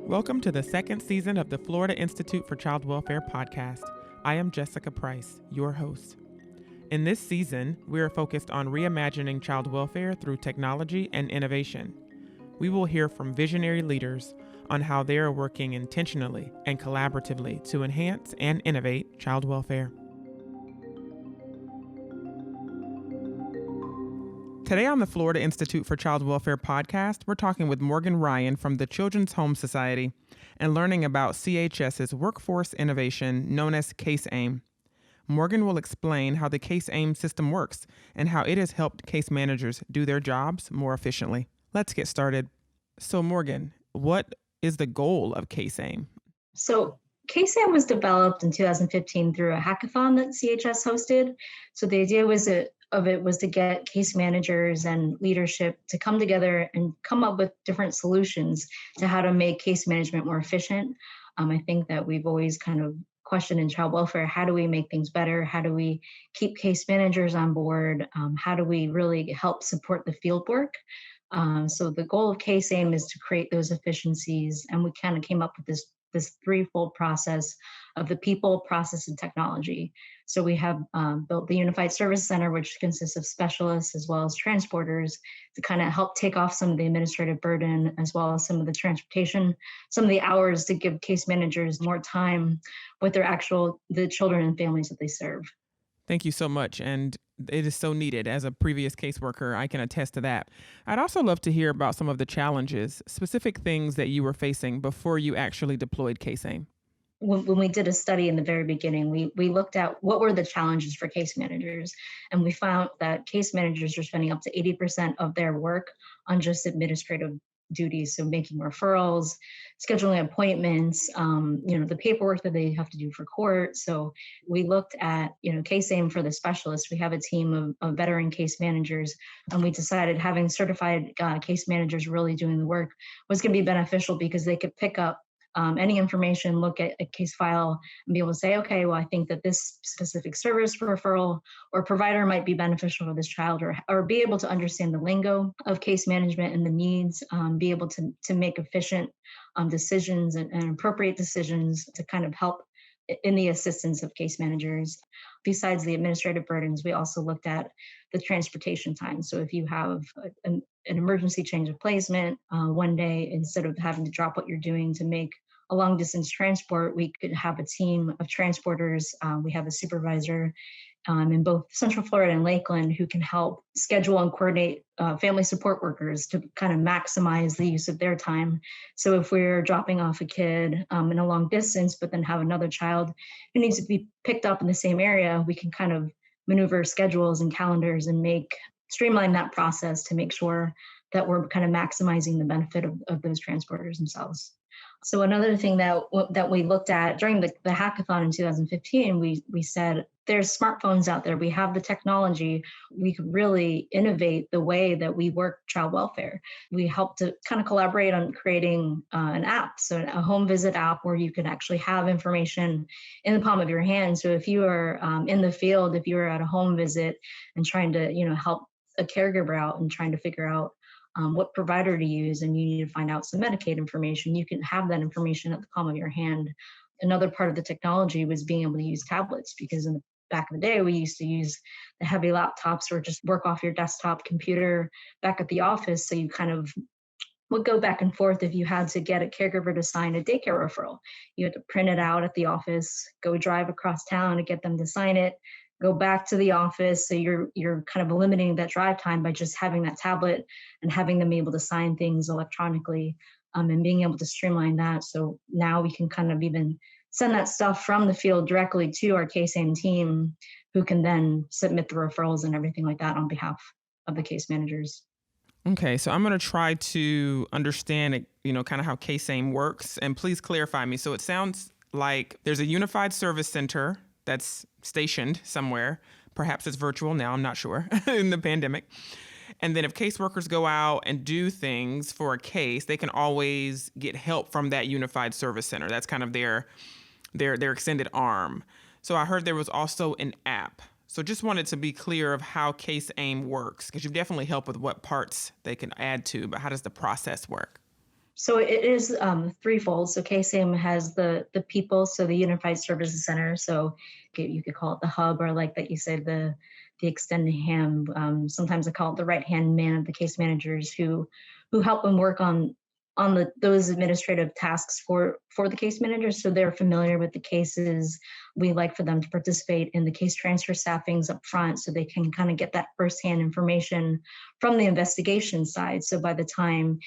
Welcome to the second season of the Florida Institute for Child Welfare podcast. I am Jessica Price, your host. In this season, we are focused on reimagining child welfare through technology and innovation. We will hear from visionary leaders on how they are working intentionally and collaboratively to enhance and innovate child welfare. Today on the Florida Institute for Child Welfare podcast, we're talking with Morgan Ryan from the Children's Home Society and learning about CHS's workforce innovation known as CaseAIM. Morgan will explain how the CaseAIM system works and how it has helped case managers do their jobs more efficiently. Let's get started. So Morgan, what is the goal of CaseAIM? So CaseAIM was developed in 2015 through a hackathon that CHS hosted. So the idea was to get case managers and leadership to come together and come up with different solutions to how to make case management more efficient. I think that we've always kind of questioned in child welfare, how do we make things better? How do we keep case managers on board? How do we really help support the field work? So the goal of CaseAIM is to create those efficiencies, and we kind of came up with this threefold process of the people, process, and technology. So we have built the Unified Service Center, which consists of specialists as well as transporters to kind of help take off some of the administrative burden, as well as some of the transportation, some of the hours to give case managers more time with the children and families that they serve. Thank you so much. And it is so needed. As a previous caseworker, I can attest to that. I'd also love to hear about some of the challenges, specific things that you were facing before you actually deployed CaseAIM. When we did a study in the very beginning, we looked at what were the challenges for case managers, and we found that case managers are spending up to 80% of their work on just administrative duties, so making referrals, scheduling appointments, the paperwork that they have to do for court. So we looked at, CaseAIM for the specialists. We have a team of veteran case managers, and we decided having certified case managers really doing the work was going to be beneficial because they could pick up any information, look at a case file, and be able to say, okay, well, I think that this specific service referral or provider might be beneficial for this child, or be able to understand the lingo of case management and the needs, be able to make efficient decisions and appropriate decisions to kind of help in the assistance of case managers. Besides the administrative burdens, we also looked at the transportation time. So if you have an emergency change of placement one day, instead of having to drop what you're doing to make a long distance transport, we could have a team of transporters. We have a supervisor in both Central Florida and Lakeland who can help schedule and coordinate family support workers to kind of maximize the use of their time. So if we're dropping off a kid in a long distance, but then have another child who needs to be picked up in the same area, we can kind of maneuver schedules and calendars and streamline that process to make sure that we're kind of maximizing the benefit of those transporters themselves. So another thing that we looked at during the hackathon in 2015, we said, there's smartphones out there. We have the technology. We could really innovate the way that we work child welfare. We helped to kind of collaborate on creating an app, so a home visit app where you can actually have information in the palm of your hand. So if you are in the field, if you are at a home visit and trying to help a caregiver out and trying to figure out what provider to use, and you need to find out some Medicaid information, you can have that information at the palm of your hand. Another part of the technology was being able to use tablets, because in the back of the day, we used to use the heavy laptops or just work off your desktop computer back at the office. So you kind of would go back and forth if you had to get a caregiver to sign a daycare referral. You had to print it out at the office, go drive across town to get them to sign it, go back to the office. So you're kind of eliminating that drive time by just having that tablet and having them able to sign things electronically, and being able to streamline that. So now we can kind of even send that stuff from the field directly to our CaseAIM team, who can then submit the referrals and everything like that on behalf of the case managers. Okay, so I'm going to try to understand, kind of how CaseAIM works, and please clarify me. So it sounds like there's a unified service center that's stationed somewhere. Perhaps it's virtual now, I'm not sure, in the pandemic. And then if caseworkers go out and do things for a case, they can always get help from that unified service center. That's kind of their extended arm. So I heard there was also an app. So just wanted to be clear of how CaseAIM works, because you've definitely helped with what parts they can add to, but how does the process work? So it is threefold. So CaseAIM has the people, so the Unified Services Center. So you could call it the hub, or like that you said, the extended hand. Sometimes I call it the right hand man of the case managers who help them work on those administrative tasks for the case managers, so they're familiar with the cases. We like for them to participate in the case transfer staffings up front, so they can kind of get that firsthand information from the investigation side. So by the time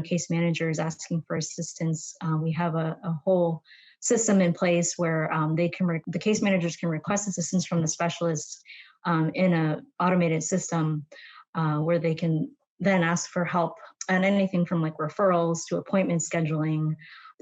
case manager is asking for assistance, we have a whole system in place where the case managers can request assistance from the specialists in a automated system where they can then ask for help and anything from like referrals to appointment scheduling.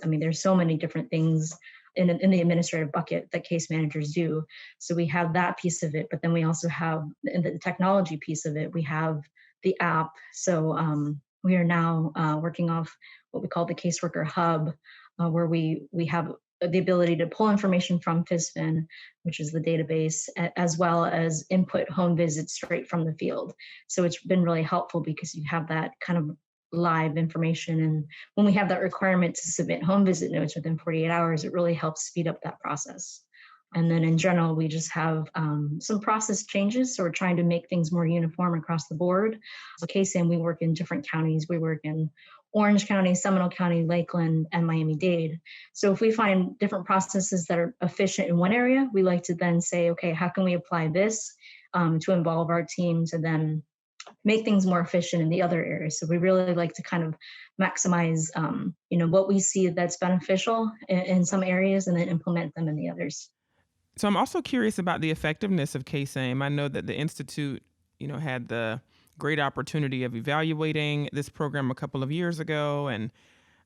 I mean, there's so many different things in the administrative bucket that case managers do. So we have that piece of it, but then we also have in the technology piece of it, we have the app. So we are now working off what we call the caseworker hub, where we have the ability to pull information from FISFIN, which is the database, as well as input home visits straight from the field. So it's been really helpful because you have that kind of live information. And when we have that requirement to submit home visit notes within 48 hours, it really helps speed up that process. And then in general, we just have some process changes. So we're trying to make things more uniform across the board. So CaseAIM, we work in different counties. We work in Orange County, Seminole County, Lakeland, and Miami-Dade. So if we find different processes that are efficient in one area, we like to then say, okay, how can we apply this to involve our team to then make things more efficient in the other areas? So we really like to kind of maximize, what we see that's beneficial in some areas and then implement them in the others. So I'm also curious about the effectiveness of CaseAIM. I know that the Institute, had the great opportunity of evaluating this program a couple of years ago, and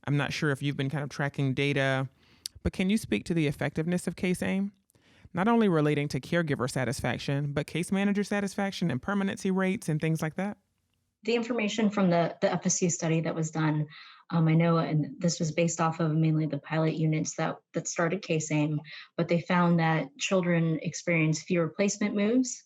I'm not sure if you've been kind of tracking data, but can you speak to the effectiveness of CaseAIM? Not only relating to caregiver satisfaction, but case manager satisfaction and permanency rates and things like that? The information from the FSU study that was done, I know, and this was based off of mainly the pilot units that started CaseAIM, but they found that children experience fewer placement moves.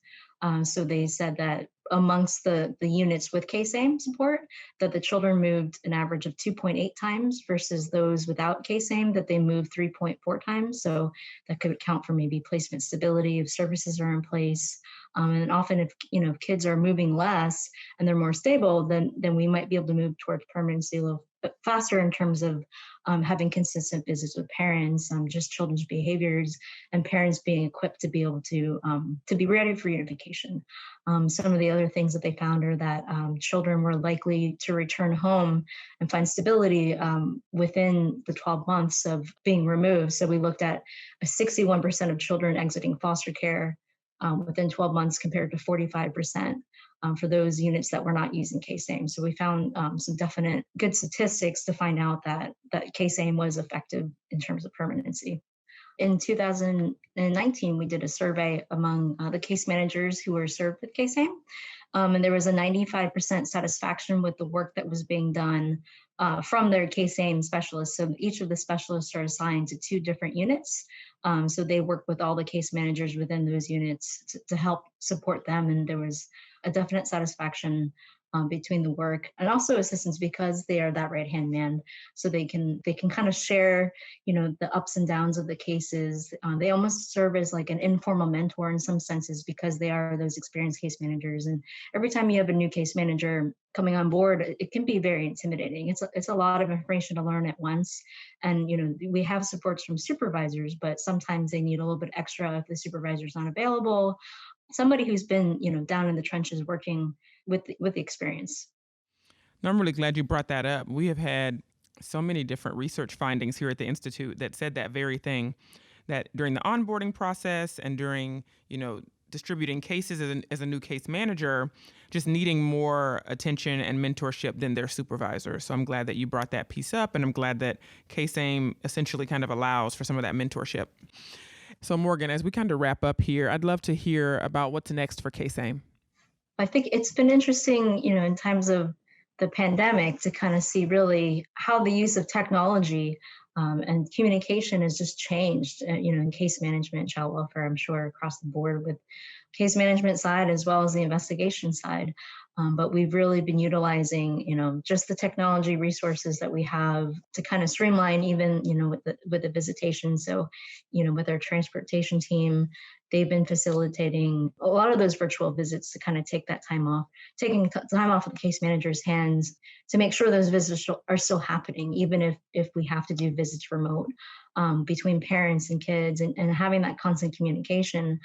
So they said that amongst the units with CaseAIM support, that the children moved an average of 2.8 times versus those without CaseAIM that they moved 3.4 times. So that could account for maybe placement stability if services are in place. And often if kids are moving less and they're more stable, then we might be able to move towards permanency a little bit faster in terms of having consistent visits with parents, just children's behaviors, and parents being equipped to be able to be ready for unification. Some of the other things that they found are that children were likely to return home and find stability within the 12 months of being removed. So we looked at 61% of children exiting foster care within 12 months compared to 45% for those units that were not using CaseAIM. So we found some definite good statistics to find out that CaseAIM was effective in terms of permanency. In 2019, we did a survey among the case managers who were served with CaseAIM, and there was a 95% satisfaction with the work that was being done from their CaseAIM specialists. So each of the specialists are assigned to 2 different units. So they work with all the case managers within those units to help support them, and there was a definite satisfaction between the work and also assistance because they are that right-hand man. So they can kind of share, the ups and downs of the cases. They almost serve as like an informal mentor in some senses because they are those experienced case managers. And every time you have a new case manager coming on board, it can be very intimidating. It's a lot of information to learn at once. And, we have supports from supervisors, but sometimes they need a little bit extra if the supervisor's not available. Somebody who's been, down in the trenches working with the experience. No, I'm really glad you brought that up. We have had so many different research findings here at the Institute that said that very thing, that during the onboarding process and during, distributing cases as a new case manager, just needing more attention and mentorship than their supervisor. So I'm glad that you brought that piece up, and I'm glad that CaseAIM essentially kind of allows for some of that mentorship. So Morgan, as we kind of wrap up here, I'd love to hear about what's next for CaseAIM. I think it's been interesting, in times of the pandemic to kind of see really how the use of technology and communication has just changed, in case management, child welfare, I'm sure across the board with case management side as well as the investigation side. But we've really been utilizing, just the technology resources that we have to kind of streamline even, with the visitation. So, with our transportation team, they've been facilitating a lot of those virtual visits to kind of take that time off, taking time off of the case manager's hands to make sure those visits are still happening, even if we have to do visits remote, between parents and kids, and having that constant communication.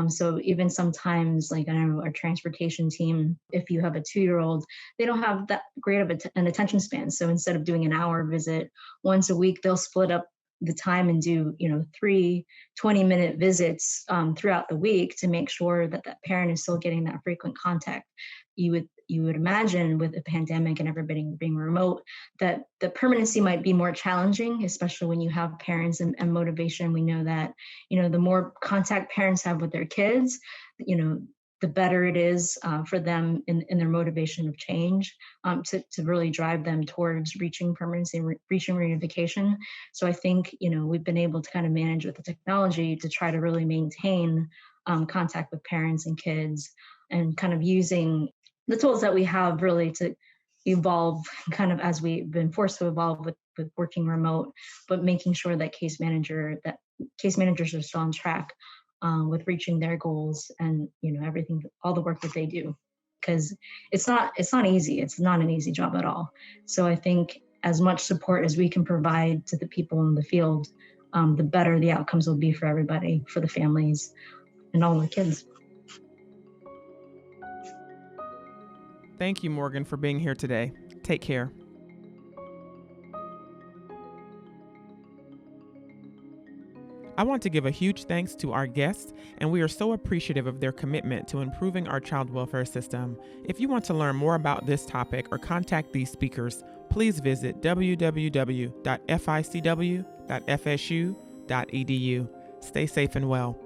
So even sometimes, like I know our transportation team, if you have a 2-year-old, they don't have that great of an attention span. So instead of doing an hour visit once a week, they'll split up the time and do 3 20-minute visits throughout the week to make sure that that parent is still getting that frequent contact. You would imagine with a pandemic and everybody being remote that the permanency might be more challenging, especially when you have parents and motivation. We know that the more contact parents have with their kids, the better it is for them in their motivation of change, to really drive them towards reaching permanency, reaching reunification. So I think, we've been able to kind of manage with the technology to try to really maintain contact with parents and kids, and kind of using the tools that we have really to evolve kind of as we've been forced to evolve with working remote, but making sure that case managers are still on track with reaching their goals, and everything, all the work that they do, because it's not easy. It's not an easy job at all. So I think as much support as we can provide to the people in the field, the better the outcomes will be for everybody, for the families and all the kids. Thank you, Morgan, for being here today. Take care. I want to give a huge thanks to our guests, and we are so appreciative of their commitment to improving our child welfare system. If you want to learn more about this topic or contact these speakers, please visit www.ficw.fsu.edu. Stay safe and well.